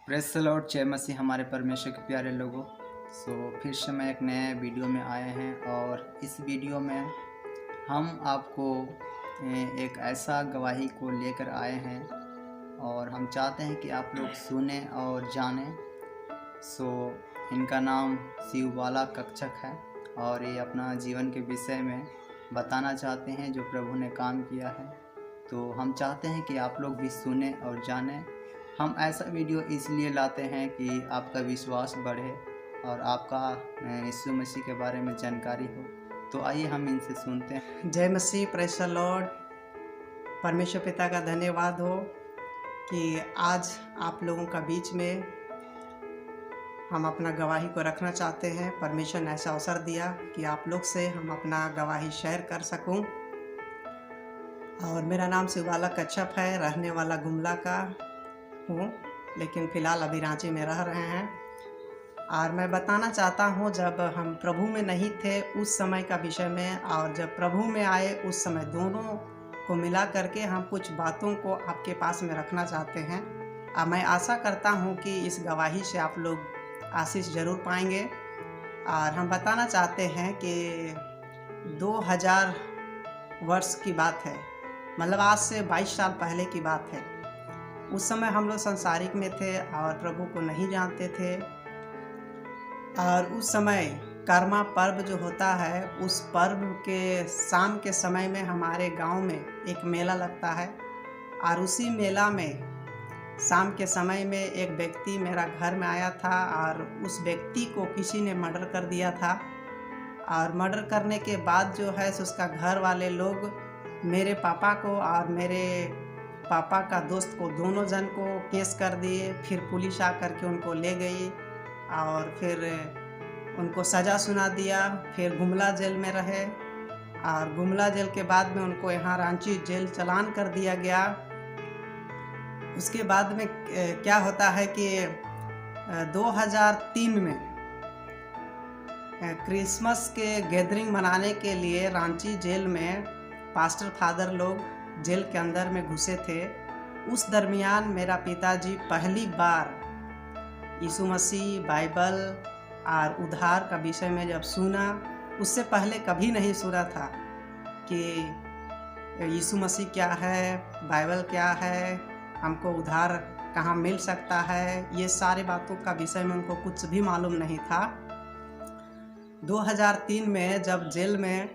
Press the Lord, जय मसीह हमारे परमेश्वर के प्यारे लोगों। फिर से मैं एक नए वीडियो में आए हैं और इस वीडियो में हम आपको एक ऐसा गवाही को लेकर आए हैं और हम चाहते हैं कि आप लोग सुने और जानें। इनका नाम शिवबाला कक्षक है और ये अपना जीवन के विषय में बताना चाहते हैं जो प्रभु ने काम किया है। तो हम चाहते हैं कि आप लोग भी सुने और जानें। हम ऐसा वीडियो इसलिए लाते हैं कि आपका विश्वास बढ़े और आपका यीशु मसीह के बारे में जानकारी हो। तो आइए हम इनसे सुनते हैं। जय मसीह, प्रेज द लॉर्ड। परमेश्वर पिता का धन्यवाद हो कि आज आप लोगों का बीच में हम अपना गवाही को रखना चाहते हैं। परमेश्वर ने ऐसा अवसर दिया कि आप लोग से हम अपना गवाही शेयर कर सकूं। और मेरा नाम शिवबाला कच्छप है, रहने वाला गुमला का हूँ, लेकिन फ़िलहाल अभी रांची में रह रहे हैं। और मैं बताना चाहता हूँ जब हम प्रभु में नहीं थे उस समय का विषय में, और जब प्रभु में आए उस समय, दोनों को मिला करके हम कुछ बातों को आपके पास में रखना चाहते हैं। मैं आशा करता हूँ कि इस गवाही से आप लोग आशीष ज़रूर पाएंगे। और हम बताना चाहते हैं कि 2000 वर्ष की बात है, मतलब आज से 22 साल पहले की बात है। उस समय हम लोग संसारिक में थे और प्रभु को नहीं जानते थे। और उस समय कर्मा पर्व जो होता है, उस पर्व के शाम के समय में हमारे गांव में एक मेला लगता है। और उसी मेला में शाम के समय में एक व्यक्ति मेरा घर में आया था और उस व्यक्ति को किसी ने मर्डर कर दिया था। और मर्डर करने के बाद जो है उसका घर वाले लोग मेरे पापा को और मेरे पापा का दोस्त को, दोनों जन को केस कर दिए। फिर पुलिस आ करके उनको ले गई और फिर उनको सज़ा सुना दिया। फिर गुमला जेल में रहे और गुमला जेल के बाद में उनको यहाँ रांची जेल चालान कर दिया गया। उसके बाद में क्या होता है कि 2003 में क्रिसमस के गैदरिंग मनाने के लिए रांची जेल में पास्टर फादर लोग जेल के अंदर में घुसे थे। उस दरमियान मेरा पिताजी पहली बार यीशु मसीह, बाइबल और उद्धार का विषय में जब सुना, उससे पहले कभी नहीं सुना था कि यीशु मसीह क्या है, बाइबल क्या है, हमको उद्धार कहाँ मिल सकता है, ये सारे बातों का विषय में उनको कुछ भी मालूम नहीं था। 2003 में जब जेल में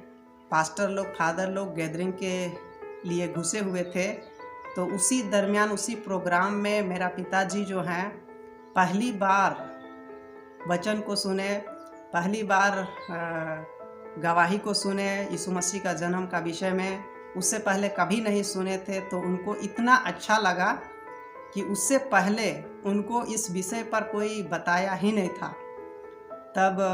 पास्टर लोग, फादर लोग गैदरिंग के लिए घुसे हुए थे, तो उसी दरमियान, उसी प्रोग्राम में मेरा पिताजी जो हैं पहली बार वचन को सुने, पहली बार गवाही को सुने यीशु मसीह का जन्म का विषय में। उससे पहले कभी नहीं सुने थे। तो उनको इतना अच्छा लगा कि उससे पहले उनको इस विषय पर कोई बताया ही नहीं था। तब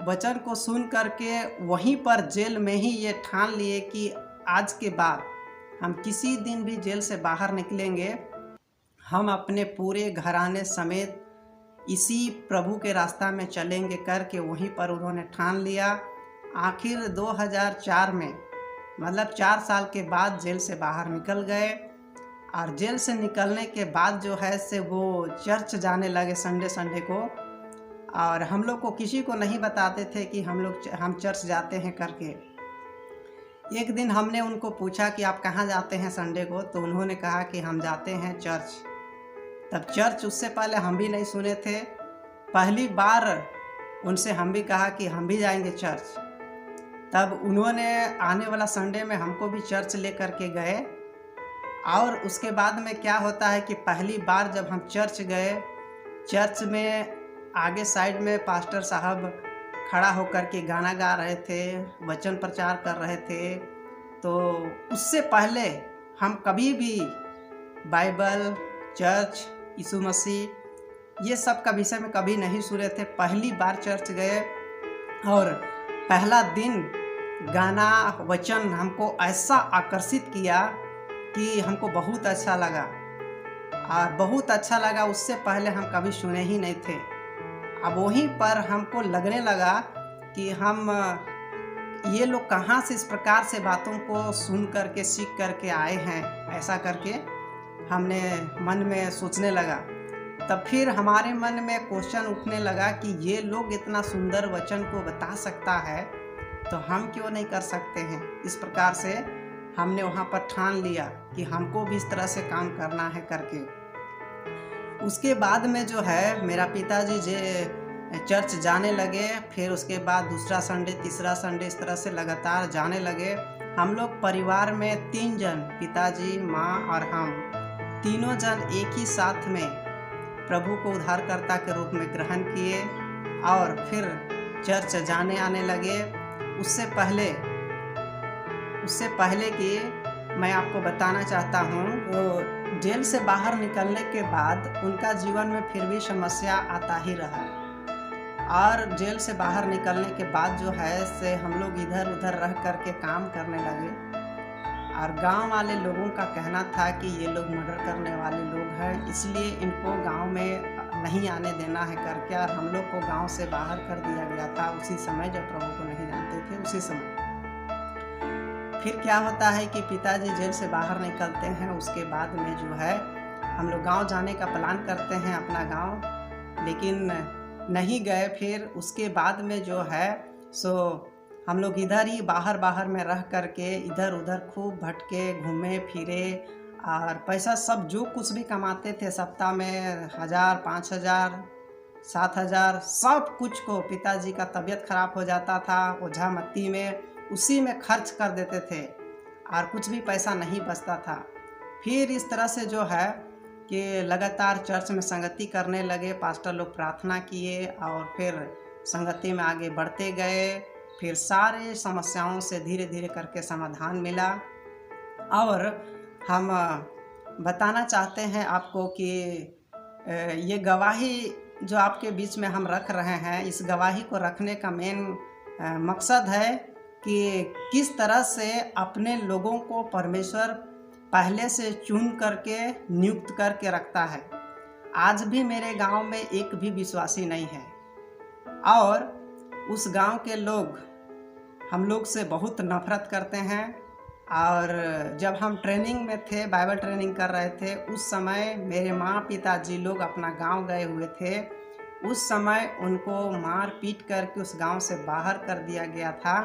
वचन को सुन करके वहीं पर जेल में ही ये ठान लिए कि आज के बाद हम किसी दिन भी जेल से बाहर निकलेंगे, हम अपने पूरे घराने समेत इसी प्रभु के रास्ता में चलेंगे करके वहीं पर उन्होंने ठान लिया। आखिर 2004 में, मतलब 4 साल के बाद जेल से बाहर निकल गए। और जेल से निकलने के बाद जो है से वो चर्च जाने लगे संडे को। और हम लोग को किसी को नहीं बताते थे कि हम चर्च जाते हैं करके। एक दिन हमने उनको पूछा कि आप कहाँ जाते हैं संडे को, तो उन्होंने कहा कि हम जाते हैं चर्च। तब चर्च उससे पहले हम भी नहीं सुने थे। पहली बार उनसे हम भी कहा कि हम भी जाएंगे चर्च। तब उन्होंने आने वाला संडे में हमको भी चर्च ले करके गए। और उसके बाद में क्या होता है कि पहली बार जब हम चर्च गए, चर्च में आगे साइड में पास्टर साहब खड़ा होकर के गाना गा रहे थे, वचन प्रचार कर रहे थे। तो उससे पहले हम कभी भी बाइबल, चर्च, यीशु मसीह, ये सब का विषय में कभी नहीं सुने थे। पहली बार चर्च गए और पहला दिन गाना, वचन हमको ऐसा आकर्षित किया कि हमको बहुत अच्छा लगा। और बहुत अच्छा लगा, उससे पहले हम कभी सुने ही नहीं थे। अब वहीं पर हमको लगने लगा कि हम ये लोग कहाँ से इस प्रकार से बातों को सुन करके, सीख करके आए हैं, ऐसा करके हमने मन में सोचने लगा। तब फिर हमारे मन में क्वेश्चन उठने लगा कि ये लोग इतना सुंदर वचन को बता सकता है तो हम क्यों नहीं कर सकते हैं। इस प्रकार से हमने वहाँ पर ठान लिया कि हमको भी इस तरह से काम करना है करके। उसके बाद में जो है मेरा पिताजी चर्च जाने लगे। फिर उसके बाद दूसरा संडे, तीसरा संडे, इस तरह से लगातार जाने लगे। हम लोग परिवार में 3 जन, पिताजी, माँ और हम, तीनों जन एक ही साथ में प्रभु को उद्धारकर्ता के रूप में ग्रहण किए और फिर चर्च जाने आने लगे। उससे पहले कि मैं आपको बताना चाहता हूँ, वो जेल से बाहर निकलने के बाद उनका जीवन में फिर भी समस्या आता ही रहा और जेल से बाहर निकलने के बाद जो है से हम लोग इधर उधर रह करके काम करने लगे और गांव वाले लोगों का कहना था कि ये लोग मर्डर करने वाले लोग हैं, इसलिए इनको गांव में नहीं आने देना है करके, और हम लोग को गांव से बाहर कर दिया गया था उसी समय जब प्रभु को नहीं जानते थे उसी समय। फिर क्या होता है कि पिताजी जेल से बाहर निकलते हैं, उसके बाद में जो है हम लोग गांव जाने का प्लान करते हैं अपना गांव, लेकिन नहीं गए। फिर उसके बाद में जो है सो हम लोग इधर ही बाहर में रह करके इधर उधर खूब भटके, घूमे फिरे और पैसा सब जो कुछ भी कमाते थे सप्ताह में 1000, 5000, 7000 सब कुछ को, पिताजी का तबीयत खराब हो जाता था ओझा मत्ती में, उसी में खर्च कर देते थे और कुछ भी पैसा नहीं बचता था। फिर इस तरह से जो है कि लगातार चर्च में संगति करने लगे, पास्टर लोग प्रार्थना किए और फिर संगति में आगे बढ़ते गए। फिर सारे समस्याओं से धीरे धीरे करके समाधान मिला। और हम बताना चाहते हैं आपको कि ये गवाही जो आपके बीच में हम रख रहे हैं, इस गवाही को रखने का मेन मकसद है कि किस तरह से अपने लोगों को परमेश्वर पहले से चुन करके नियुक्त करके रखता है। आज भी मेरे गांव में एक भी विश्वासी नहीं है और उस गांव के लोग हम लोग से बहुत नफरत करते हैं। और जब हम ट्रेनिंग में थे, बाइबल ट्रेनिंग कर रहे थे, उस समय मेरे माँ पिताजी लोग अपना गांव गए हुए थे। उस समय उनको मार पीट करके उस गांव से बाहर कर दिया गया था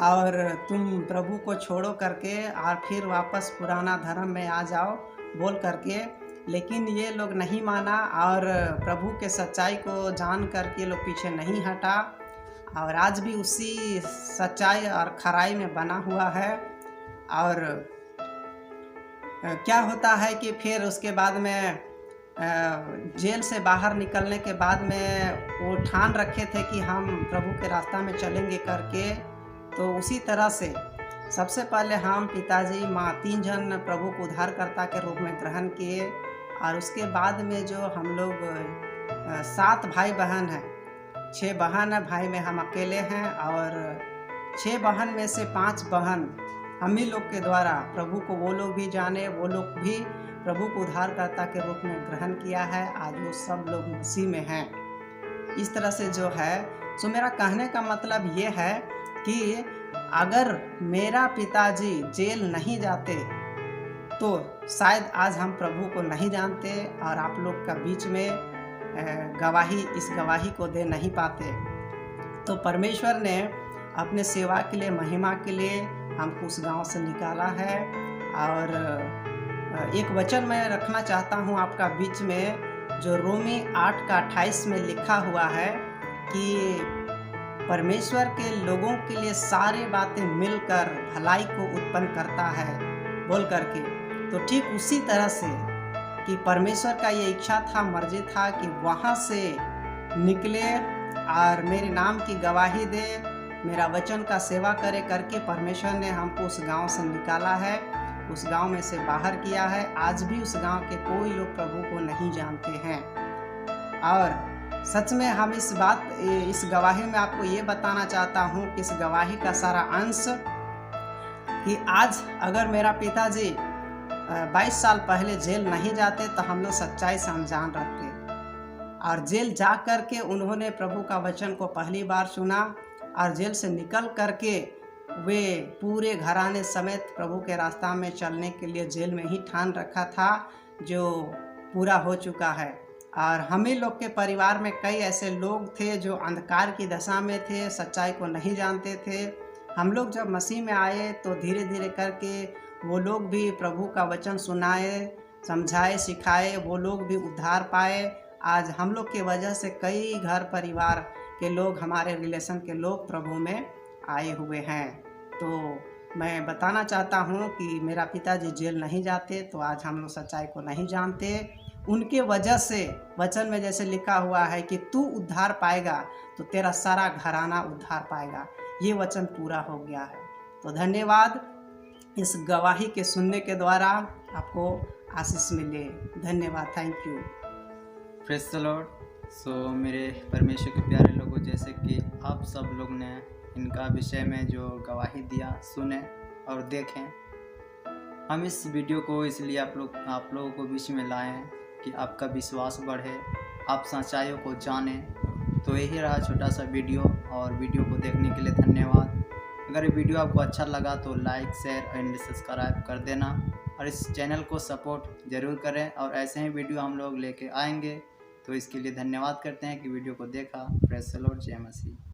और तुम प्रभु को छोड़ो करके और फिर वापस पुराना धर्म में आ जाओ बोल करके। लेकिन ये लोग नहीं माना और प्रभु के सच्चाई को जान करके लोग पीछे नहीं हटा और आज भी उसी सच्चाई और खराई में बना हुआ है। और क्या होता है कि फिर उसके बाद में जेल से बाहर निकलने के बाद में वो ठान रखे थे कि हम प्रभु के रास्ता में चलेंगे करके। तो उसी तरह से सबसे पहले हम पिताजी, माँ, 3 जन प्रभु को उद्धारकर्ता के रूप में ग्रहण किए और उसके बाद में जो हम लोग 7 भाई बहन हैं, 6 बहन है, भाई में हम अकेले हैं और 6 बहन में से 5 बहन हम ही लोग के द्वारा प्रभु को वो लोग भी जाने, वो लोग भी प्रभु को उद्धारकर्ता के रूप में ग्रहण किया है। आज वो सब लोग मसीह में हैं। इस तरह से जो है सो मेरा कहने का मतलब ये है कि अगर मेरा पिताजी जेल नहीं जाते तो शायद आज हम प्रभु को नहीं जानते और आप लोग का बीच में इस गवाही को दे नहीं पाते। तो परमेश्वर ने अपने सेवा के लिए, महिमा के लिए हमको उस गांव से निकाला है। और एक वचन मैं रखना चाहता हूं आपका बीच में, जो रोमी 8:28 में लिखा हुआ है कि परमेश्वर के लोगों के लिए सारी बातें मिलकर भलाई को उत्पन्न करता है बोल करके। तो ठीक उसी तरह से कि परमेश्वर का ये इच्छा था, मर्जी था कि वहाँ से निकले और मेरे नाम की गवाही दे, मेरा वचन का सेवा करे करके परमेश्वर ने हमको उस गांव से निकाला है, उस गांव में से बाहर किया है। आज भी उस गांव के कोई लोग प्रभु को नहीं जानते हैं। और सच में हम इस गवाही में आपको ये बताना चाहता हूँ कि इस गवाही का सारा अंश कि आज अगर मेरा पिताजी 22 साल पहले जेल नहीं जाते तो हम लोग सच्चाई से अनजान रहते, और जेल जा कर के उन्होंने प्रभु का वचन को पहली बार सुना और जेल से निकल करके वे पूरे घराने समेत प्रभु के रास्ता में चलने के लिए जेल में ही ठान रखा था। जो पूरा हो चुका है। और हमें लोग के परिवार में कई ऐसे लोग थे जो अंधकार की दशा में थे, सच्चाई को नहीं जानते थे। हम लोग जब मसीह में आए तो धीरे धीरे करके वो लोग भी प्रभु का वचन सुनाए, समझाए, सिखाए, वो लोग भी उद्धार पाए। आज हम लोग की वजह से कई घर परिवार के लोग, हमारे रिलेशन के लोग प्रभु में आए हुए हैं। तो मैं बताना चाहता हूँ कि मेरा पिताजी जेल नहीं जाते तो आज हम लोग सच्चाई को नहीं जानते। उनके वजह से वचन में जैसे लिखा हुआ है कि तू उद्धार पाएगा तो तेरा सारा घराना उद्धार पाएगा, ये वचन पूरा हो गया है। तो धन्यवाद, इस गवाही के सुनने के द्वारा आपको आशीष मिले। धन्यवाद, thank you. Praise the lord. So मेरे परमेश्वर के प्यारे लोगों, जैसे कि आप सब लोग ने इनका विषय में जो गवाही दिया, सुने और देखें, हम इस वीडियो को इसलिए आप लोगों को बीच में लाए हैं कि आपका विश्वास बढ़े, आप सच्चाइयों को जानें। तो यही रहा छोटा सा वीडियो, और वीडियो को देखने के लिए धन्यवाद। अगर ये वीडियो आपको अच्छा लगा तो लाइक, शेयर एंड सब्सक्राइब कर देना, और इस चैनल को सपोर्ट ज़रूर करें, और ऐसे ही वीडियो हम लोग लेके आएंगे। तो इसके लिए धन्यवाद करते हैं कि वीडियो को देखा। Praise the Lord. जय मसीह।